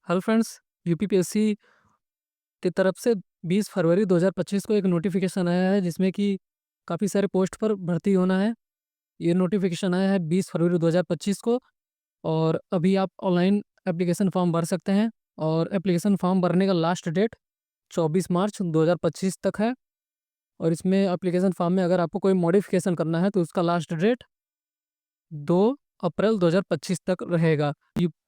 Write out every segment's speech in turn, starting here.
Hello friends, UPPSC की तरफ से 20 फरवरी 2025 को एक नोटिफिकेशन आया है जिसमें कि काफ़ी सारे पोस्ट पर भर्ती होना है। ये नोटिफिकेशन आया है 20 फरवरी 2025 को और अभी आप ऑनलाइन एप्लीकेशन फॉर्म भर सकते हैं और एप्लीकेशन फॉर्म भरने का लास्ट डेट 24 मार्च 2025 तक है। और इसमें एप्लीकेशन फॉर्म में अगर आपको कोई मॉडिफिकेशन करना है तो उसका लास्ट डेट 2 अप्रैल 2025 तक रहेगा।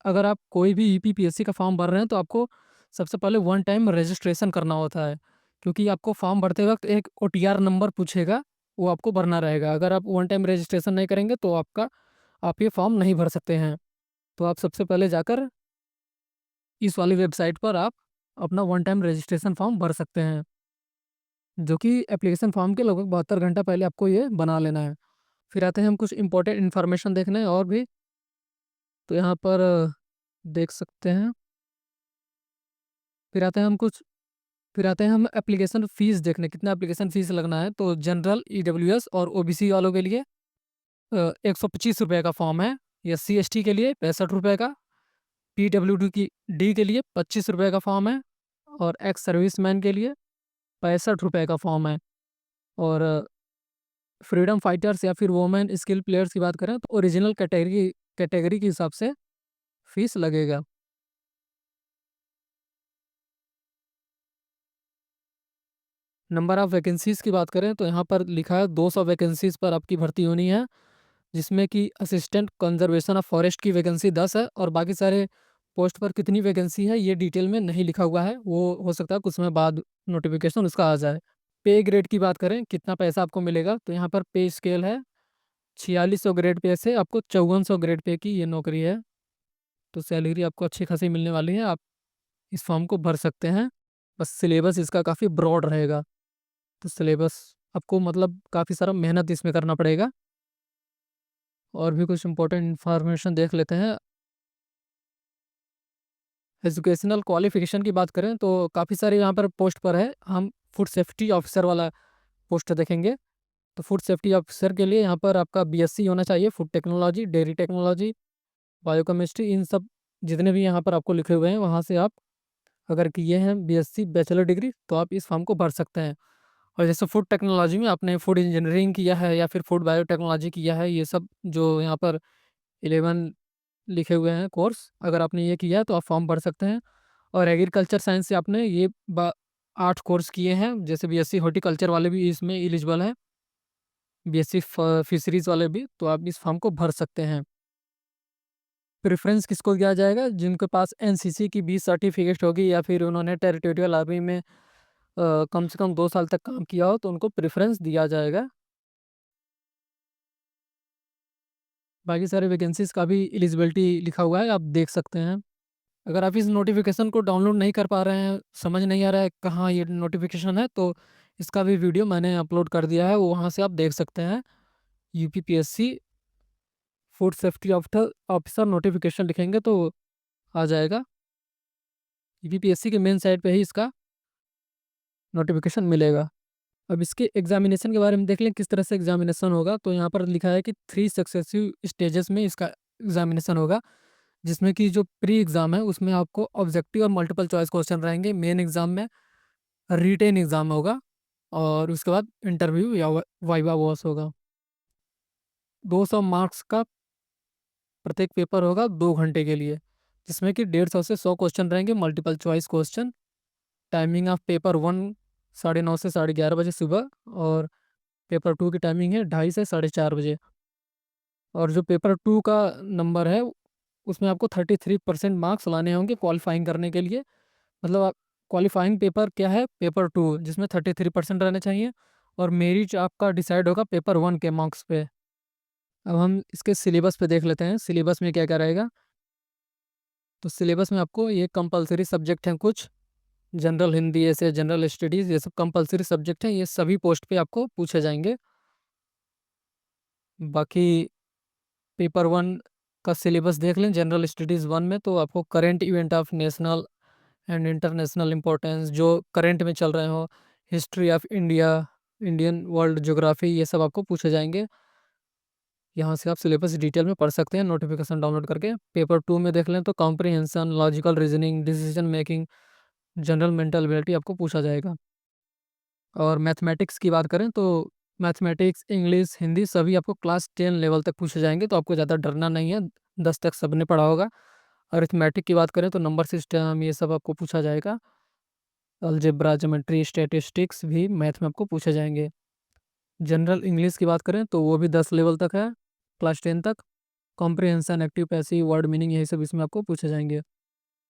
अगर आप कोई भी यूपीपीएससी का फॉर्म भर रहे हैं तो आपको सबसे पहले वन टाइम रजिस्ट्रेशन करना होता है, क्योंकि आपको फॉर्म भरते वक्त एक ओटीआर नंबर पूछेगा, वो आपको भरना रहेगा। अगर आप वन टाइम रजिस्ट्रेशन नहीं करेंगे तो आप ये फॉर्म नहीं भर सकते हैं। तो आप सबसे पहले जाकर इस वाली वेबसाइट पर आप अपना वन टाइम रजिस्ट्रेशन फॉर्म भर सकते हैं, जो कि एप्लीकेशन फॉर्म के लगभग 72 घंटा पहले आपको ये बना लेना है। फिर आते हैं हम कुछ इंपॉर्टेंट इन्फॉर्मेशन देखने और भी। तो यहाँ पर देख सकते हैं। फिर आते हैं हम कुछ फिर आते हैं हम एप्लीकेशन फ़ीस देखने, कितना एप्लीकेशन फ़ीस लगना है। तो जनरल, ईडब्ल्यूएस और ओबीसी वालों के लिए 125 रुपये का फॉर्म है। एससी एसटी के लिए 65 रुपये का, पीडब्ल्यूडी की डी के लिए 25 रुपये का फॉर्म है और एक्स सर्विसमैन के लिए 65 रुपये का फॉर्म है। और फ्रीडम फाइटर्स या फिर वोमेन स्किल प्लेयर्स की बात करें तो ओरिजिनल कैटेगरी कैटेगरी के हिसाब से फ़ीस लगेगा। नंबर ऑफ़ वैकेंसीज़ की बात करें तो यहाँ पर लिखा है 200 वैकेंसीज़ पर आपकी भर्ती होनी है, जिसमें कि असिस्टेंट कंजर्वेशन ऑफ फॉरेस्ट की वैकेंसी 10 है और बाकी सारे पोस्ट पर कितनी वैकेंसी है ये डिटेल में नहीं लिखा हुआ है। वो हो सकता है कुछ समय बाद नोटिफिकेशन उसका आ जाए। पे ग्रेड की बात करें, कितना पैसा आपको मिलेगा, तो यहाँ पर पे स्केल है 4600 ग्रेड पे से आपको 5400 ग्रेड पे की ये नौकरी है। तो सैलरी आपको अच्छी खासी मिलने वाली है। आप इस फॉर्म को भर सकते हैं। बस सिलेबस इसका काफ़ी ब्रॉड रहेगा, तो सिलेबस आपको मतलब काफ़ी सारा मेहनत इसमें करना पड़ेगा। और भी कुछ इंपॉर्टेंट इन्फॉर्मेशन देख लेते हैं। एजुकेशनल क्वालिफिकेशन की बात करें तो काफ़ी सारे यहाँ पर पोस्ट पर है। हम फूड सेफ्टी ऑफिसर वाला पोस्ट देखेंगे। तो फूड सेफ्टी ऑफिसर के लिए यहाँ पर आपका बीएससी होना चाहिए, food technology, dairy technology, biochemistry, इन सब जितने भी यहाँ पर आपको लिखे हुए हैं वहाँ से आप अगर किए हैं बीएससी बैचलर डिग्री तो आप इस फॉर्म को भर सकते हैं। और जैसे फूड टेक्नोलॉजी में आपने फूड इंजीनियरिंग किया है या फिर फूड बायोटेक्नोलॉजी किया है, ये सब जो यहाँ पर 11 लिखे हुए हैं कोर्स, अगर आपने ये किया है तो आप फॉर्म भर सकते हैं। और एग्रीकल्चर साइंस से आपने ये 8 कोर्स किए हैं, जैसे बीएससी हॉर्टिकल्चर वाले भी इसमें एलिजिबल हैं, बीएससी फिशरीज वाले भी, तो आप इस फॉर्म को भर सकते हैं। प्रेफरेंस किसको दिया जाएगा? जिनके पास एनसीसी की 20 सर्टिफिकेट होगी या फिर उन्होंने टेरिटोरियल आर्मी में कम से कम 2 साल तक काम किया हो तो उनको प्रेफरेंस दिया जाएगा। बाकी सारे वैकेंसीज़ का भी एलिजिबिलिटी लिखा हुआ है, आप देख सकते हैं। अगर आप इस नोटिफिकेशन को डाउनलोड नहीं कर पा रहे हैं, समझ नहीं आ रहा है कहाँ ये नोटिफिकेशन है, तो इसका भी वीडियो मैंने अपलोड कर दिया है, वो वहाँ से आप देख सकते हैं। UPPSC food safety officer officer notification लिखेंगे तो आ जाएगा। यूपीपीएससी के मेन साइट पे ही इसका नोटिफिकेशन मिलेगा। अब इसके एग्जामिनेशन के बारे में देख लें, किस तरह से एग्जामिनेशन होगा। तो यहाँ पर लिखा है कि 3 सक्सेसिव स्टेजेस में इसका एग्जामिनेशन होगा, जिसमें कि जो प्री एग्ज़ाम है उसमें आपको ऑब्जेक्टिव और मल्टीपल चॉइस क्वेश्चन रहेंगे। मेन एग्ज़ाम में रिटेन एग्ज़ाम होगा और उसके बाद इंटरव्यू या वाइवा वॉस होगा। 200 मार्क्स का प्रत्येक पेपर होगा 2 घंटे के लिए, जिसमें कि 150 से 100 क्वेश्चन रहेंगे multiple choice question. Timing of paper 1 9:30 से 11:30 बजे सुबह और पेपर 2 की टाइमिंग है 2:30 से 4:30 बजे। और जो पेपर 2 का नंबर है उसमें आपको 33% मार्क्स लाने होंगे क्वालिफाइंग करने के लिए। मतलब आप क्वालिफाइंग पेपर क्या है? पेपर 2 जिसमें 33% रहने चाहिए और मेरिट आपका डिसाइड होगा पेपर 1 के मार्क्स पे। अब हम इसके सिलेबस पे देख लेते हैं, सिलेबस में क्या-क्या रहेगा। तो सिलेबस में आपको ये कंपल्सरी सब्जेक्ट हैं कुछ, जनरल हिंदी, ऐसे जनरल स्टडीज़, ये सब कंपल्सरी सब्जेक्ट हैं, ये सभी पोस्ट पे आपको पूछे जाएँगे। बाकी पेपर 1 का सिलेबस देख लें, जनरल स्टडीज़ 1 में तो आपको current event of national and international importance जो करंट में चल रहे हो, history of India, Indian world geography, ये सब आपको पूछे जाएँगे। यहाँ से आप सिलेबस डिटेल में पढ़ सकते हैं नोटिफिकेशन डाउनलोड करके। पेपर 2 में देख लें तो comprehension, logical reasoning, decision making, general mental ability आपको पूछा जाएगा। और मैथमेटिक्स की बात करें तो मैथमेटिक्स, इंग्लिश, हिंदी सभी आपको क्लास 10 लेवल तक पूछे जाएंगे, तो आपको ज़्यादा डरना नहीं है, 10 तक सबने पढ़ा होगा। अरिथमेटिक की बात करें तो नंबर सिस्टम ये सब आपको पूछा जाएगा। अलजेब्रा, ज्योमेट्री, स्टैटिस्टिक्स भी मैथ में आपको पूछे जाएंगे। जनरल इंग्लिश की बात करें तो वो भी 10 लेवल तक है, क्लास 10 तक। Comprehension, active passive, word meaning यही सब इसमें आपको पूछे जाएंगे।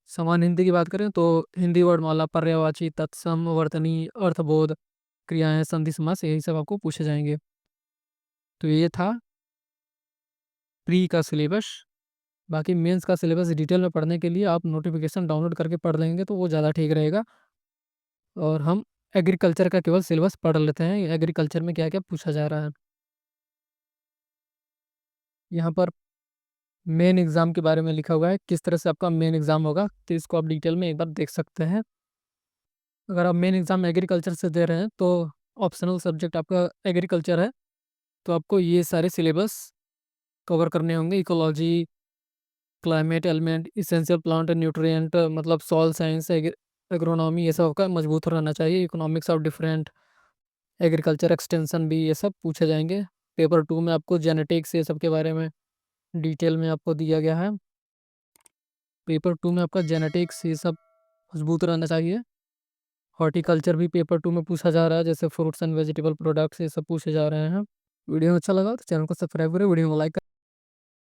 समान हिंदी की बात करें तो हिंदी वर्णमाला, पर्यायवाची, तत्सम, वर्तनी, अर्थबोध, क्रियाएं, संधि समास यही सब आपको पूछे जाएंगे। तो ये था प्री का सिलेबस। बाकी मेंस का सिलेबस डिटेल में पढ़ने के लिए आप नोटिफिकेशन डाउनलोड करके पढ़ लेंगे तो वो ज़्यादा ठीक रहेगा। और हम एग्रीकल्चर का केवल सिलेबस पढ़ लेते हैं, एग्रीकल्चर में क्या क्या पूछा जा रहा है। यहाँ पर मेन एग्ज़ाम के बारे में लिखा हुआ है, किस तरह से आपका मेन एग्ज़ाम होगा, तो इसको आप डिटेल में एक बार देख सकते हैं। अगर आप मेन एग्ज़ाम एग्रीकल्चर से दे रहे हैं तो ऑप्शनल सब्जेक्ट आपका एग्रीकल्चर है, तो आपको ये सारे सिलेबस कवर करने होंगे। Ecology, climate, element, essential plant nutrient, मतलब सॉइल साइंस, एग्रोनॉमी, ये सब आपका मजबूत रहना चाहिए। Economics of different, agriculture extension भी ये सब पूछे जाएंगे। पेपर 2 में आपको जेनेटिक्स ये सब के बारे में डिटेल में आपको दिया गया है। पेपर 2 में आपका जेनेटिक्स ये सब मजबूत रहना चाहिए। हॉर्टिकल्चर भी पेपर 2 में पूछा जा रहा है, जैसे फ्रूट्स एंड वेजिटेबल प्रोडक्ट्स ये सब पूछे जा रहे हैं। वीडियो अच्छा लगा तो चैनल को सब्सक्राइब करें, वीडियो को लाइक